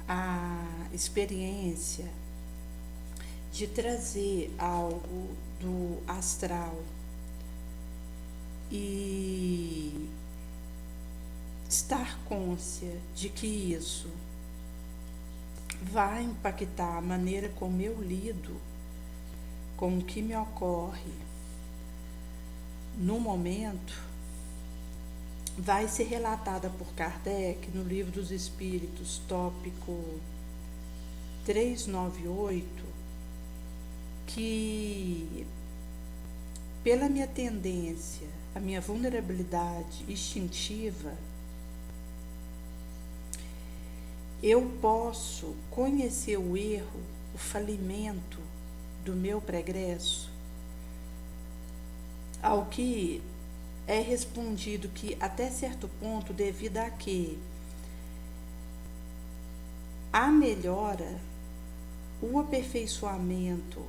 a experiência de trazer algo do astral e estar consciente de que isso vai impactar a maneira como eu lido com o que me ocorre no momento, vai ser relatada por Kardec no Livro dos Espíritos, tópico 398, que pela minha tendência, a minha vulnerabilidade instintiva, eu posso conhecer o erro, o falimento do meu pregresso, ao que é respondido que até certo ponto, devido a que a melhora, o aperfeiçoamento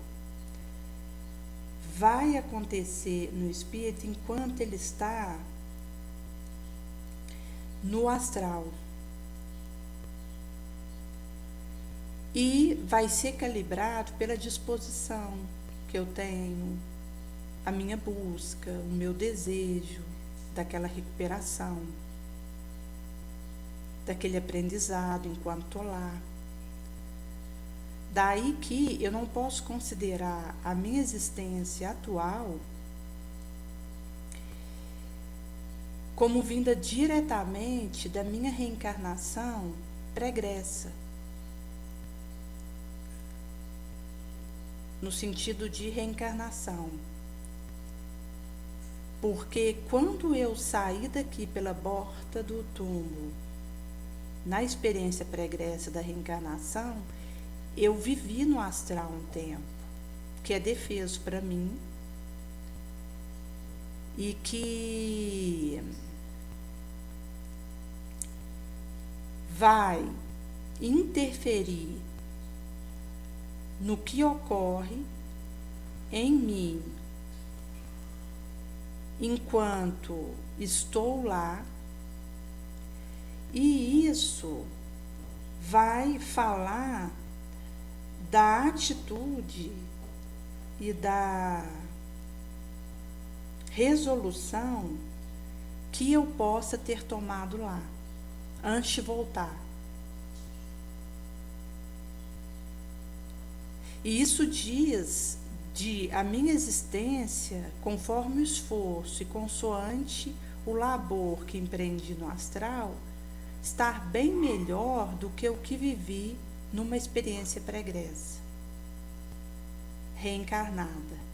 vai acontecer no espírito enquanto ele está no astral. E vai ser calibrado pela disposição que eu tenho, a minha busca, o meu desejo daquela recuperação, daquele aprendizado enquanto estou lá. Daí que eu não posso considerar a minha existência atual como vinda diretamente da minha reencarnação pregressa, no sentido de reencarnação. Porque quando eu saí daqui pela porta do túmulo, na experiência pregressa da reencarnação, eu vivi no astral um tempo, que é defeso para mim, e que vai interferir no que ocorre em mim enquanto estou lá, e isso vai falar da atitude e da resolução que eu possa ter tomado lá, antes de voltar. E isso diz de a minha existência, conforme o esforço e consoante o labor que empreendi no astral, estar bem melhor do que o que vivi numa experiência pregressa, reencarnada.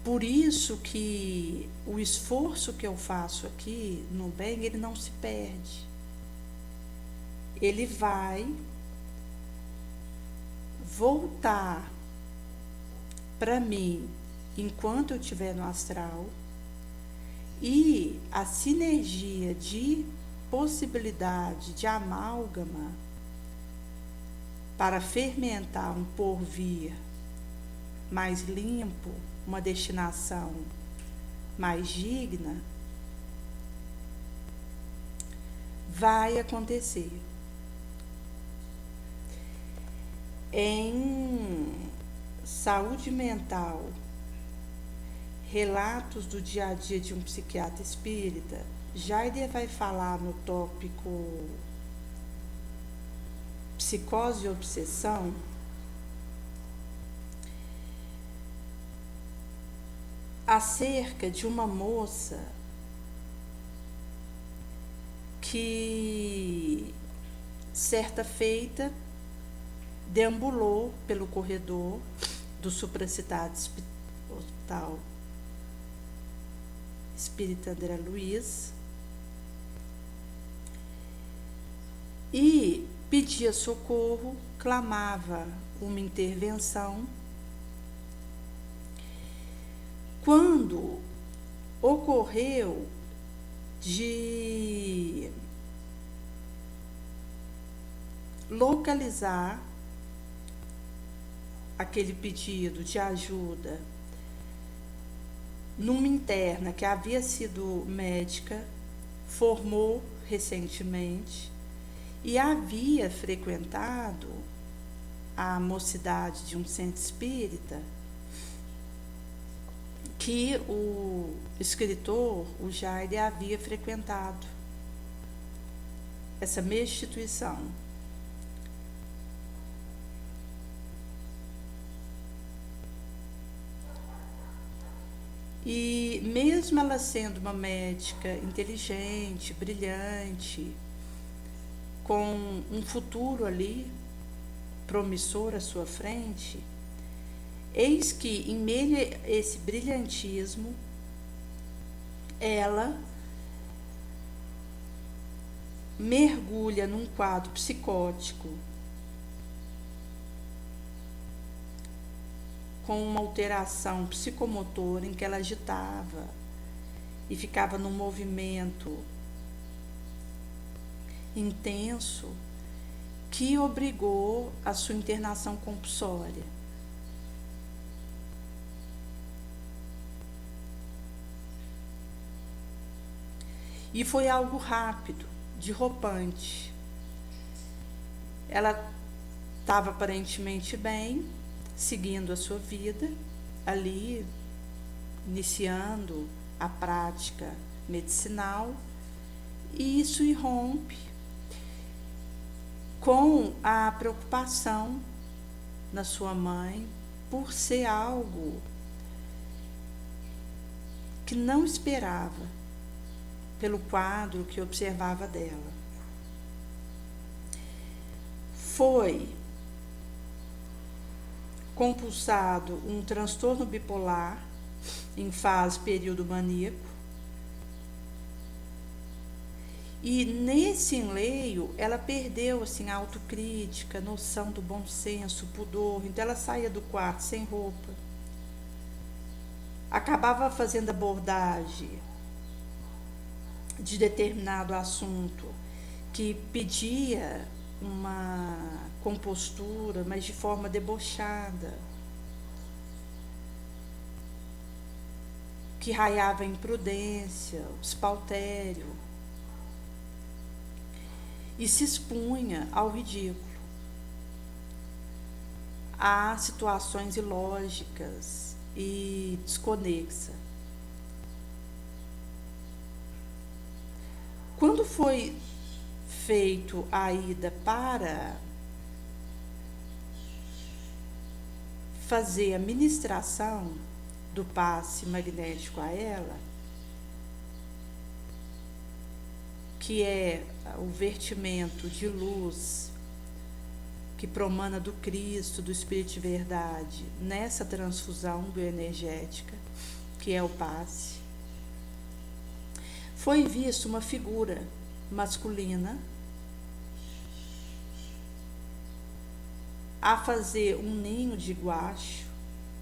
Por isso que o esforço que eu faço aqui no bem, ele não se perde. Ele vai voltar para mim enquanto eu estiver no astral, e a sinergia de possibilidade de amálgama para fermentar um porvir mais limpo, uma destinação mais digna, vai acontecer. Em saúde mental, relatos do dia a dia de um psiquiatra espírita, Jair vai falar no tópico psicose e obsessão, acerca de uma moça que, certa feita, deambulou pelo corredor do supracitado Hospital Espírita André Luiz e pedia socorro, clamava uma intervenção, quando ocorreu de localizar aquele pedido de ajuda numa interna que havia sido médica, formou recentemente, e havia frequentado a mocidade de um centro espírita que o escritor, o Jair, havia frequentado essa mesma instituição. E mesmo ela sendo uma médica inteligente, brilhante, com um futuro ali promissor à sua frente, eis que, em meio a esse brilhantismo, ela mergulha num quadro psicótico com uma alteração psicomotora em que ela agitava e ficava num movimento intenso que obrigou a sua internação compulsória. E foi algo rápido, derrubante. Ela estava aparentemente bem, seguindo a sua vida, ali, iniciando a prática medicinal, e isso irrompe com a preocupação na sua mãe por ser algo que não esperava pelo quadro que observava dela. Foi compulsado um transtorno bipolar em fase período maníaco, e nesse enleio ela perdeu assim a autocrítica, noção do bom senso, pudor. Então ela saía do quarto sem roupa, acabava fazendo abordagem de determinado assunto que pedia uma compostura, mas de forma debochada, que raiava a imprudência, o espaltério, e se expunha ao ridículo, a situações ilógicas e desconexas. Quando foi feito a ida para fazer a ministração do passe magnético a ela, que é o vertimento de luz que promana do Cristo, do Espírito de Verdade, nessa transfusão bioenergética, que é o passe, foi vista uma figura masculina a fazer um ninho de guacho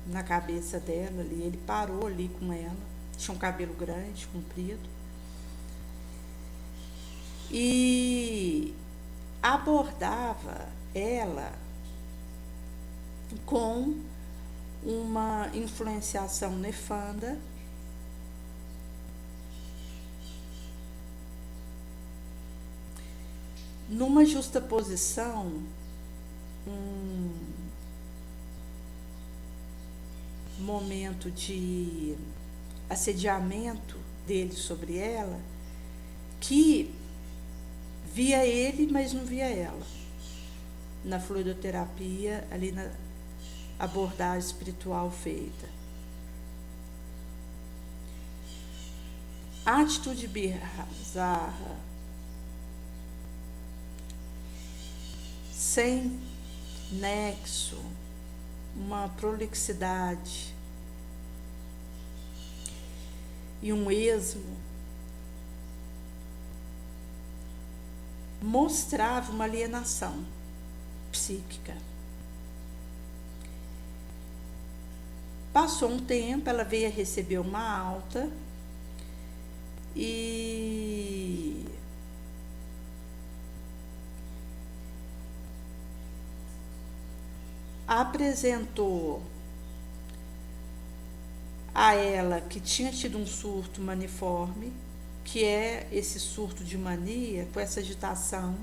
na cabeça dela ali. Ele parou ali com ela, tinha um cabelo grande, comprido, e abordava ela com uma influenciação nefanda, numa justaposição, um momento de assediamento dele sobre ela, que via ele, mas não via ela. Na fluidoterapia, ali na abordagem espiritual feita. A atitude bizarra, sem nexo, uma prolixidade e um esmo, mostrava uma alienação psíquica. Passou um tempo, ela veio a receber uma alta e apresentou a ela que tinha tido um surto maniforme que é esse surto de mania, com essa agitação,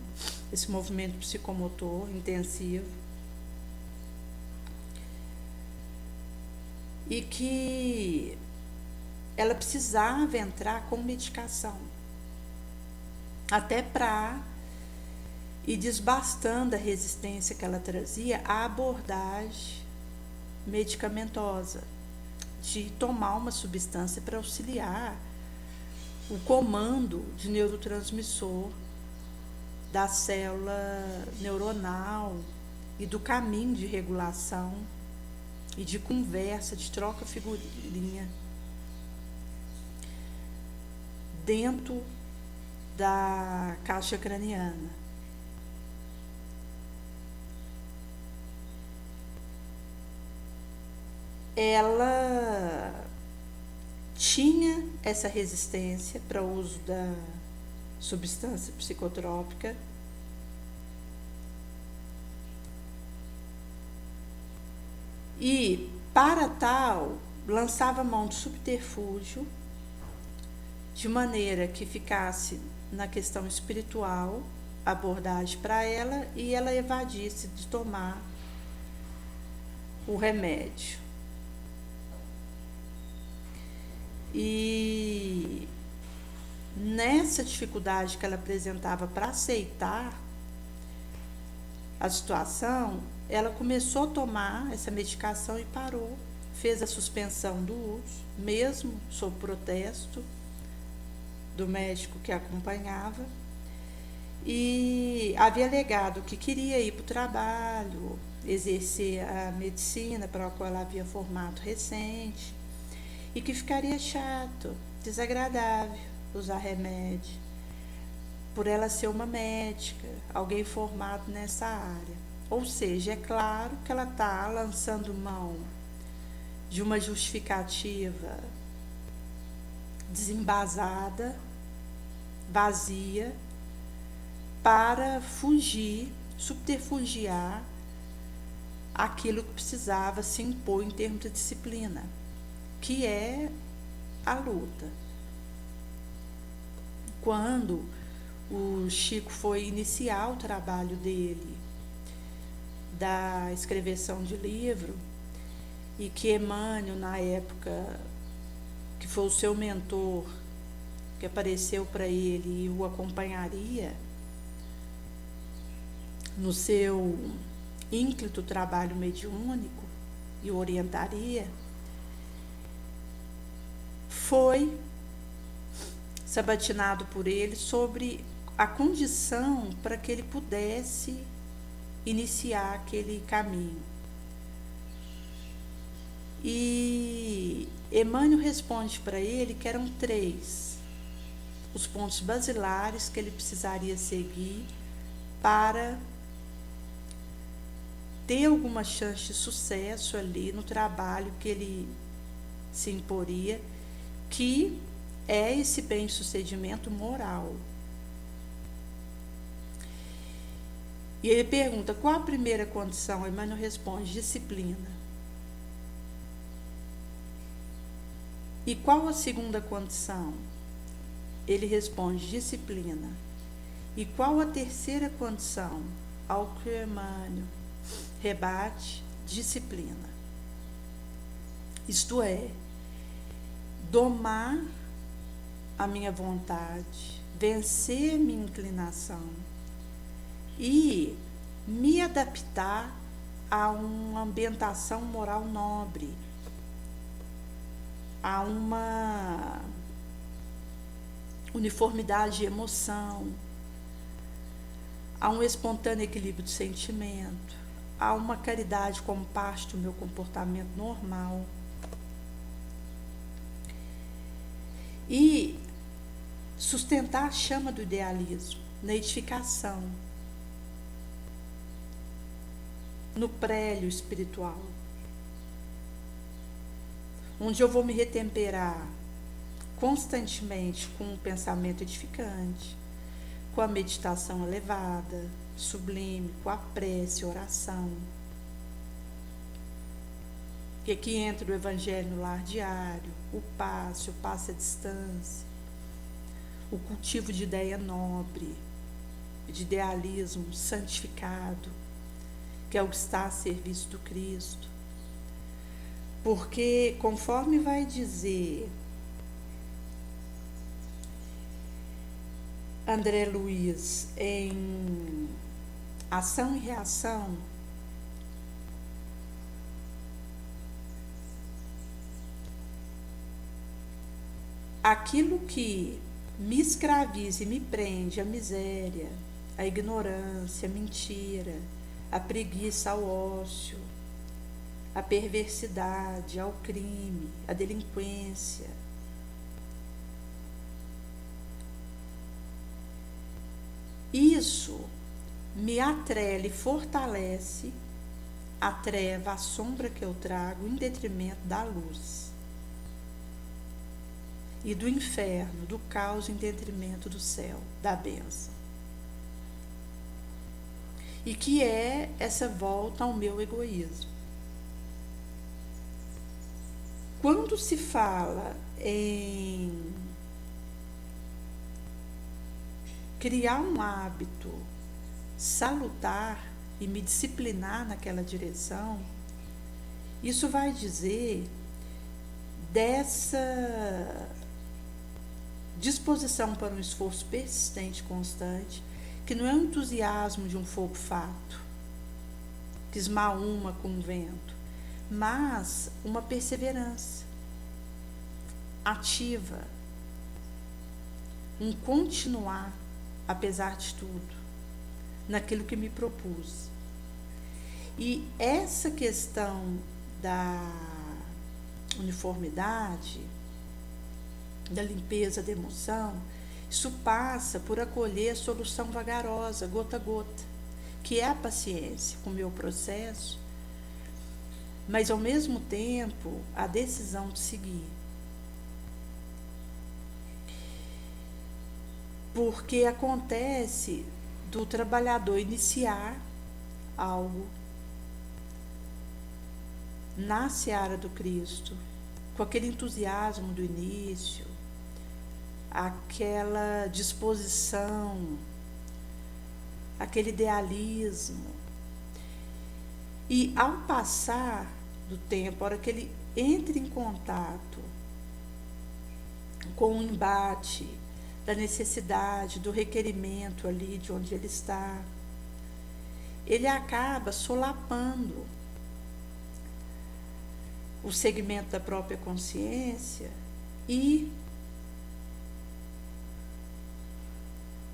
esse movimento psicomotor intensivo, e que ela precisava entrar com medicação, até para ir desbastando a resistência que ela trazia à abordagem medicamentosa, de tomar uma substância para auxiliar o comando de neurotransmissor da célula neuronal e do caminho de regulação e de conversa, de troca figurinha dentro da caixa craniana. Ela tinha essa resistência para o uso da substância psicotrópica e, para tal, lançava mão de subterfúgio de maneira que ficasse na questão espiritual a abordagem para ela e ela evadisse de tomar o remédio. E nessa dificuldade que ela apresentava para aceitar a situação, ela começou a tomar essa medicação e parou, fez a suspensão do uso, mesmo sob protesto do médico que a acompanhava, e havia alegado que queria ir para o trabalho, exercer a medicina para a qual ela havia formado recente, e que ficaria chato, desagradável usar remédio, por ela ser uma médica, alguém formado nessa área. Ou seja, é claro que ela está lançando mão de uma justificativa desembasada, vazia, para fugir, subterfugiar aquilo que precisava se impor em termos de disciplina, que é a luta. Quando o Chico foi iniciar o trabalho dele, da escreveção de livro, e que Emmanuel, na época, que foi o seu mentor, que apareceu para ele e o acompanharia no seu ínclito trabalho mediúnico e o orientaria, foi sabatinado por ele sobre a condição para que ele pudesse iniciar aquele caminho. E Emmanuel responde para ele que eram 3 os pontos basilares que ele precisaria seguir para ter alguma chance de sucesso ali no trabalho que ele se imporia, que é esse bem-sucedimento moral. E ele pergunta, qual a primeira condição? Emmanuel responde, disciplina. E qual a segunda condição? Ele responde, disciplina. E qual a terceira condição? Ao que Emmanuel rebate, disciplina. Isto é, domar a minha vontade, vencer minha inclinação e me adaptar a uma ambientação moral nobre, a uma uniformidade de emoção, a um espontâneo equilíbrio de sentimento, a uma caridade como parte do meu comportamento normal. E sustentar a chama do idealismo na edificação, no prélio espiritual, onde eu vou me retemperar constantemente com um pensamento edificante, com a meditação elevada, sublime, com a prece, oração. E aqui entra o Evangelho no lar diário, o passe à distância, o cultivo de ideia nobre, de idealismo santificado, que é o que está a serviço do Cristo. Porque, conforme vai dizer André Luiz em Ação e Reação, aquilo que me escraviza e me prende à miséria, à ignorância, à mentira, à preguiça, ao ócio, à perversidade, ao crime, à delinquência, isso me atrela e fortalece a treva, a sombra que eu trago em detrimento da luz, e do inferno, do caos em detrimento do céu, da bênção. E que é essa volta ao meu egoísmo. Quando se fala em criar um hábito salutar e me disciplinar naquela direção, isso vai dizer dessa disposição para um esforço persistente, constante, que não é um entusiasmo de um fogo fato, que esmaúma com o vento, mas uma perseverança ativa, um continuar, apesar de tudo, naquilo que me propus. E essa questão da uniformidade, da limpeza da emoção, isso passa por acolher a solução vagarosa, gota a gota, que é a paciência com o meu processo, mas ao mesmo tempo a decisão de seguir. Porque acontece do trabalhador iniciar algo na seara do Cristo, com aquele entusiasmo do início, aquela disposição, aquele idealismo. E ao passar do tempo, a hora que ele entra em contato com o embate da necessidade, do requerimento ali de onde ele está, ele acaba solapando o segmento da própria consciência e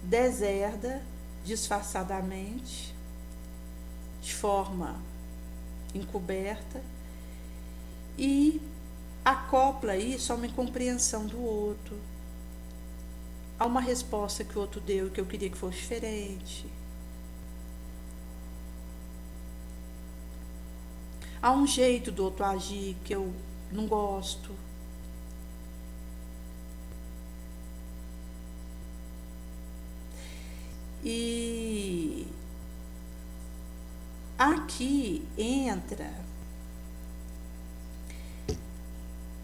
deserda disfarçadamente, de forma encoberta, e acopla isso a uma incompreensão do outro, a uma resposta que o outro deu que eu queria que fosse diferente, a um jeito do outro agir que eu não gosto. E aqui entra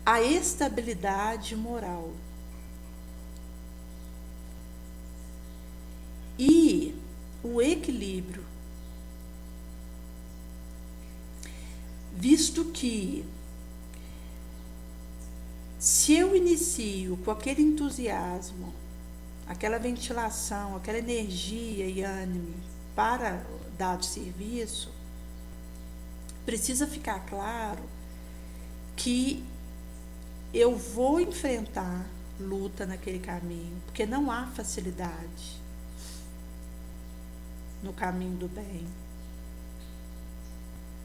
a estabilidade moral e o equilíbrio, visto que se eu inicio com aquele entusiasmo, aquela ventilação, aquela energia e ânimo para dado serviço, precisa ficar claro que eu vou enfrentar luta naquele caminho, porque não há facilidade no caminho do bem,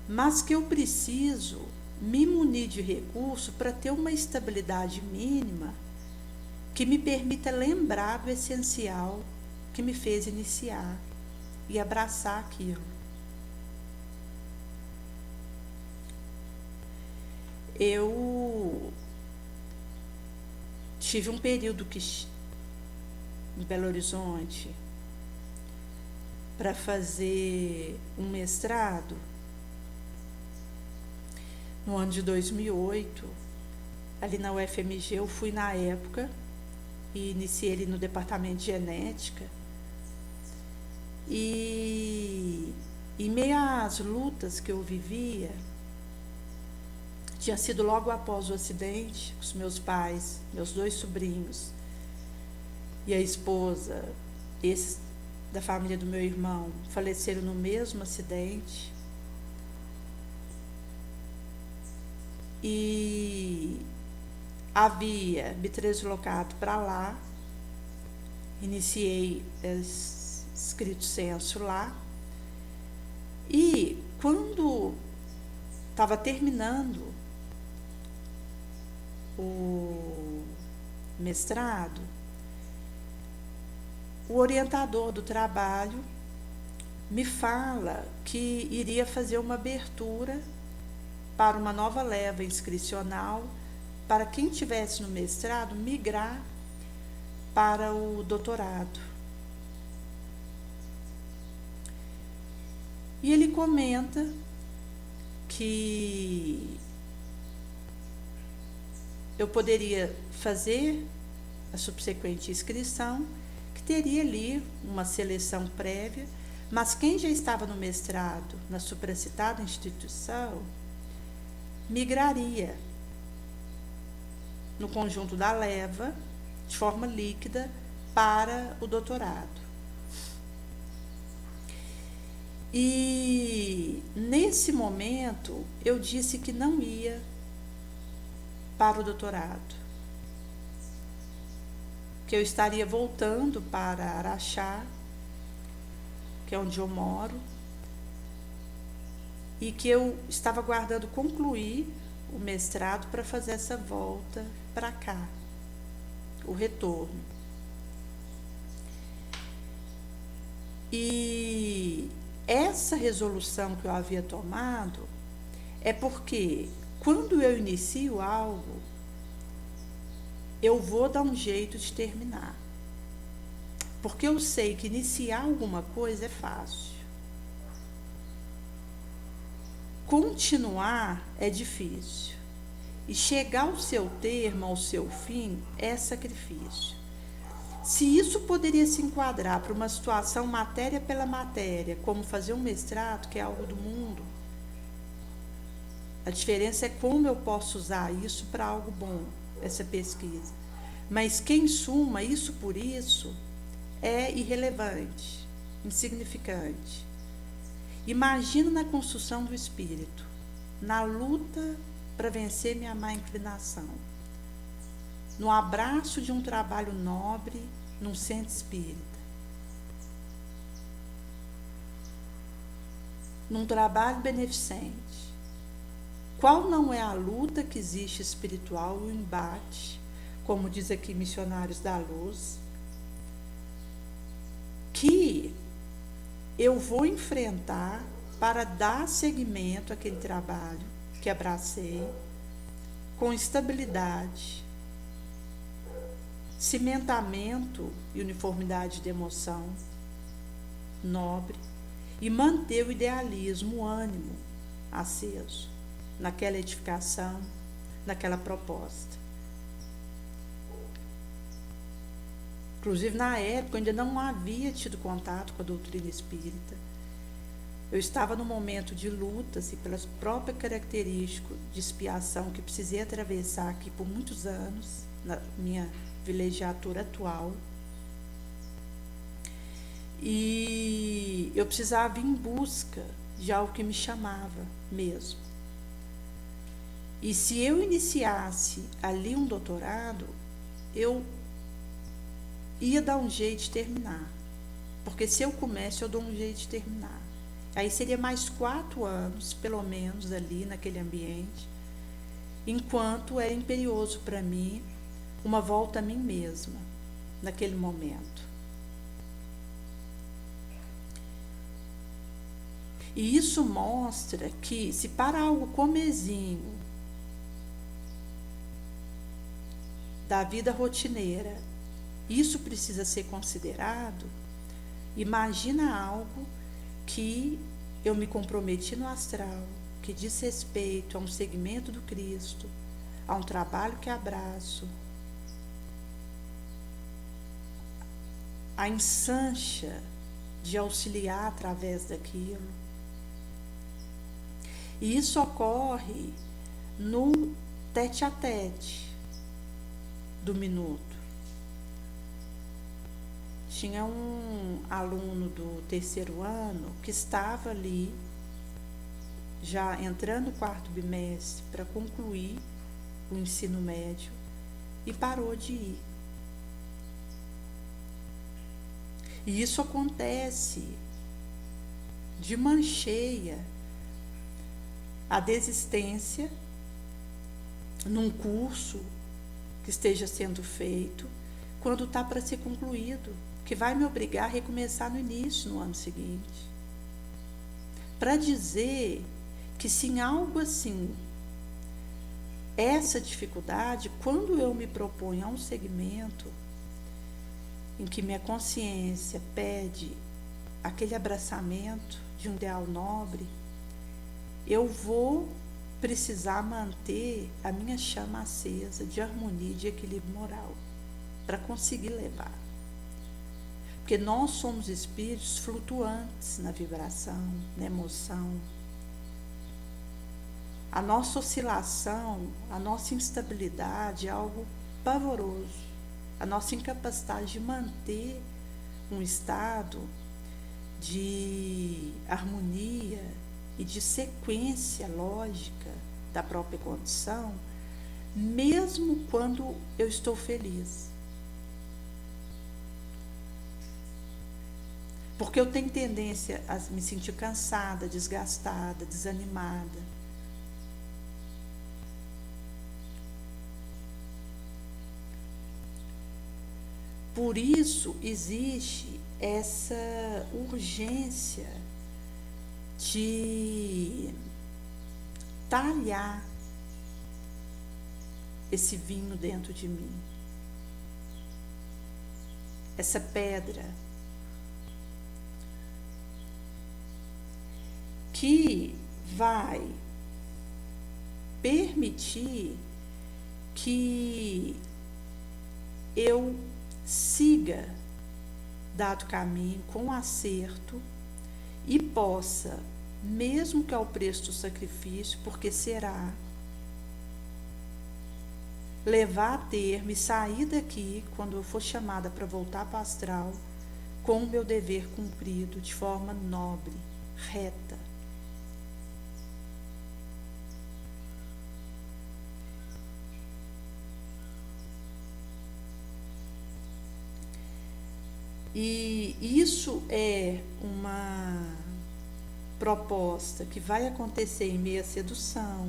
mas que eu preciso me munir de recurso para ter uma estabilidade mínima que me permita lembrar do essencial que me fez iniciar e abraçar aquilo. Eu tive um período em Belo Horizonte para fazer um mestrado no ano de 2008, ali na UFMG. Eu fui na época e iniciei ele no departamento de genética. E em meio às lutas que eu vivia, tinha sido logo após o acidente, os meus pais, meus 2 sobrinhos e a esposa, esses da família do meu irmão, faleceram no mesmo acidente. E havia me deslocado para lá, iniciei escrito censo lá, e quando estava terminando o mestrado, o orientador do trabalho me fala que iria fazer uma abertura para uma nova leva inscricional para quem tivesse no mestrado migrar para o doutorado. E ele comenta que eu poderia fazer a subsequente inscrição, que teria ali uma seleção prévia, mas quem já estava no mestrado na supracitada instituição migraria no conjunto da leva, de forma líquida, para o doutorado. E nesse momento eu disse que não ia para o doutorado, que eu estaria voltando para Araxá, que é onde eu moro, e que eu estava aguardando concluir o mestrado para fazer essa volta para cá, o retorno. E essa resolução que eu havia tomado é porque quando eu inicio algo, eu vou dar um jeito de terminar. Porque eu sei que iniciar alguma coisa é fácil. Continuar é difícil. E chegar ao seu termo, ao seu fim, é sacrifício. Se isso poderia se enquadrar para uma situação matéria pela matéria, como fazer um mestrado, que é algo do mundo, a diferença é como eu posso usar isso para algo bom, essa pesquisa. Mas que, em suma, isso por isso, é irrelevante, insignificante. Imagina na construção do espírito, na luta para vencer minha má inclinação, no abraço de um trabalho nobre num centro espírita, num trabalho beneficente. Qual não é a luta que existe espiritual e o embate, como diz aqui Missionários da Luz, que eu vou enfrentar para dar seguimento àquele trabalho que abracei, com estabilidade, cimentamento e uniformidade de emoção nobre, e manter o idealismo, o ânimo aceso naquela edificação, naquela proposta. Inclusive, na época, eu ainda não havia tido contato com a doutrina espírita. Eu estava num momento de luta, assim, pelas próprias características de expiação que precisei atravessar aqui por muitos anos, na minha vilegiatura atual. E eu precisava ir em busca de algo que me chamava mesmo. E se eu iniciasse ali um doutorado, eu ia dar um jeito de terminar. Porque se eu começo, eu dou um jeito de terminar. Aí seria mais 4 anos, pelo menos, ali naquele ambiente, enquanto era imperioso para mim uma volta a mim mesma, naquele momento. E isso mostra que, se para algo comezinho da vida rotineira, isso precisa ser considerado, imagina algo que eu me comprometi no astral, que diz respeito a um segmento do Cristo, a um trabalho que abraço, a ensancha de auxiliar através daquilo. E isso ocorre no tete a tete do minuto. Tinha um aluno do terceiro ano que estava ali, já entrando no quarto bimestre para concluir o ensino médio, e parou de ir. E isso acontece de mancheia a desistência num curso que esteja sendo feito quando está para ser concluído, que vai me obrigar a recomeçar no início, no ano seguinte. Para dizer que se em algo assim, essa dificuldade, quando eu me proponho a um segmento em que minha consciência pede aquele abraçamento de um ideal nobre, eu vou precisar manter a minha chama acesa de harmonia e de equilíbrio moral para conseguir levar. Porque nós somos espíritos flutuantes na vibração, na emoção. A nossa oscilação, a nossa instabilidade é algo pavoroso. A nossa incapacidade de manter um estado de harmonia e de sequência lógica da própria condição, mesmo quando eu estou feliz. Porque eu tenho tendência a me sentir cansada, desgastada, desanimada. Por isso existe essa urgência de talhar esse vinho dentro de mim, essa pedra que vai permitir que eu siga dado caminho com acerto e possa, mesmo que ao preço do sacrifício, porque será, levar a termo e sair daqui, quando eu for chamada para voltar para o astral, com o meu dever cumprido de forma nobre, reta. E isso é uma proposta que vai acontecer em meio à sedução,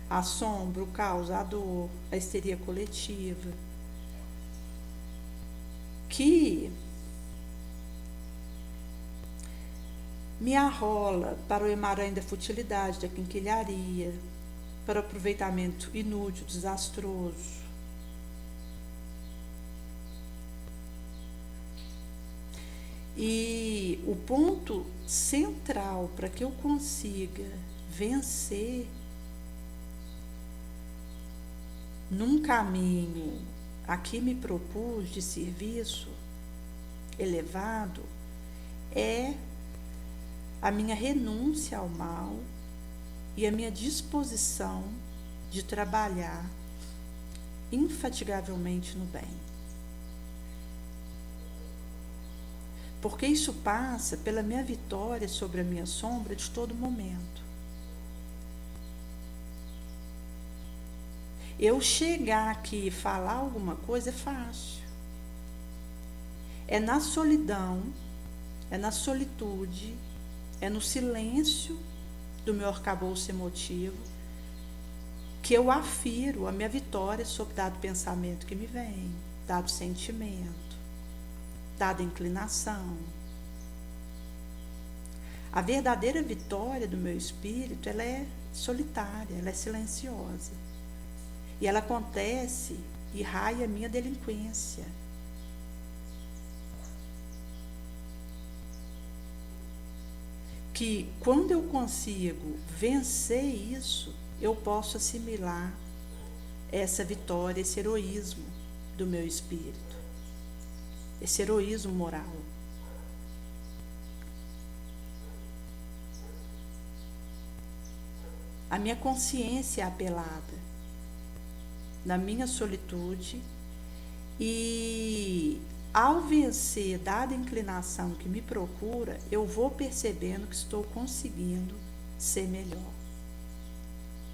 a assombro, o caos, a dor, a histeria coletiva, que me arrola para o emaranhe da futilidade, da quinquilharia, para o aproveitamento inútil, desastroso. E o ponto central para que eu consiga vencer num caminho a que me propus de serviço elevado é a minha renúncia ao mal e a minha disposição de trabalhar infatigavelmente no bem. Porque isso passa pela minha vitória sobre a minha sombra de todo momento. Eu chegar aqui e falar alguma coisa é fácil. É na solidão, é na solitude, é no silêncio do meu arcabouço emotivo que eu afiro a minha vitória sobre dado pensamento que me vem, dado sentimento, dada inclinação. A verdadeira vitória do meu espírito, ela é solitária, ela é silenciosa. E ela acontece e raia a minha delinquência. Que quando eu consigo vencer isso, eu posso assimilar essa vitória, esse heroísmo do meu espírito. esse heroísmo moral. A minha consciência é apelada na minha solitude e ao vencer dada inclinação que me procura, eu vou percebendo que estou conseguindo ser melhor.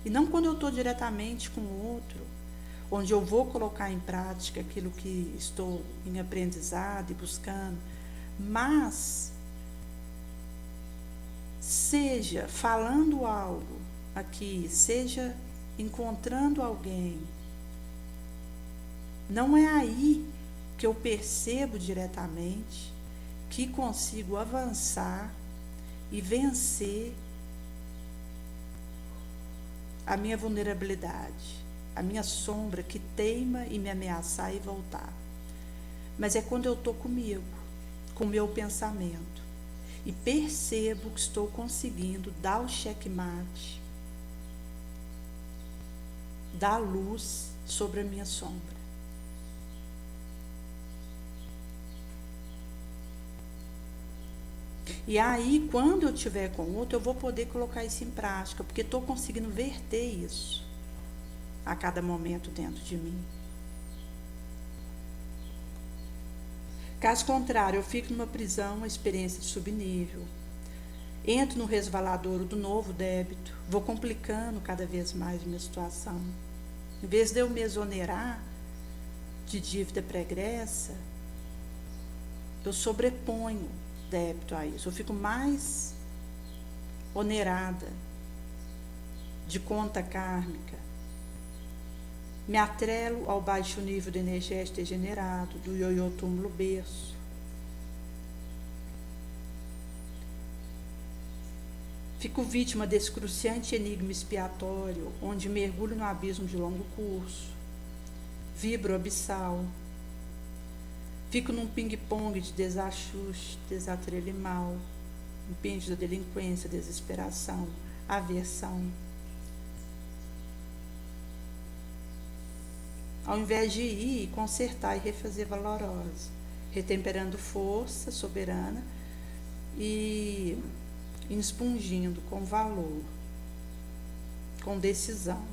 E não quando eu estou diretamente com o outro, onde eu vou colocar em prática aquilo que estou em aprendizado e buscando, mas seja falando algo aqui, seja encontrando alguém, não é aí que eu percebo diretamente que consigo avançar e vencer a minha vulnerabilidade, a minha sombra que teima em me ameaçar e voltar. Mas é quando eu estou comigo, com o meu pensamento, e percebo que estou conseguindo dar o checkmate, dar luz sobre a minha sombra. E aí, quando eu estiver com outro, eu vou poder colocar isso em prática, porque estou conseguindo verter isso a cada momento dentro de mim. Caso contrário, eu fico numa prisão, uma experiência de subnível. Entro no resvaladouro do novo débito, vou complicando cada vez mais a minha situação. Em vez de eu me exonerar de dívida pregressa, eu sobreponho débito a isso. Eu fico mais onerada de conta kármica. Me atrelo ao baixo nível de energético degenerado, do ioiô túmulo berço. Fico vítima desse cruciante enigma expiatório, onde mergulho no abismo de longo curso. Vibro abissal. Fico num ping-pong de desajuste, desatrelo e mal, impende da delinquência, desesperação, aversão. Ao invés de ir, consertar e refazer valorosa, retemperando força soberana e expungindo com valor, com decisão.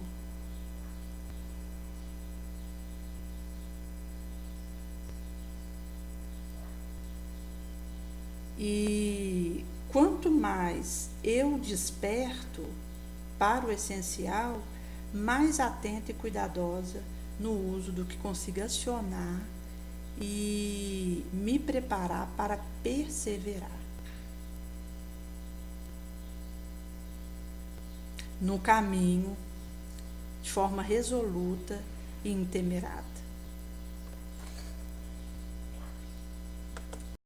E quanto mais eu desperto para o essencial, mais atenta e cuidadosa no uso do que consiga acionar e me preparar para perseverar no caminho de forma resoluta e intemerada.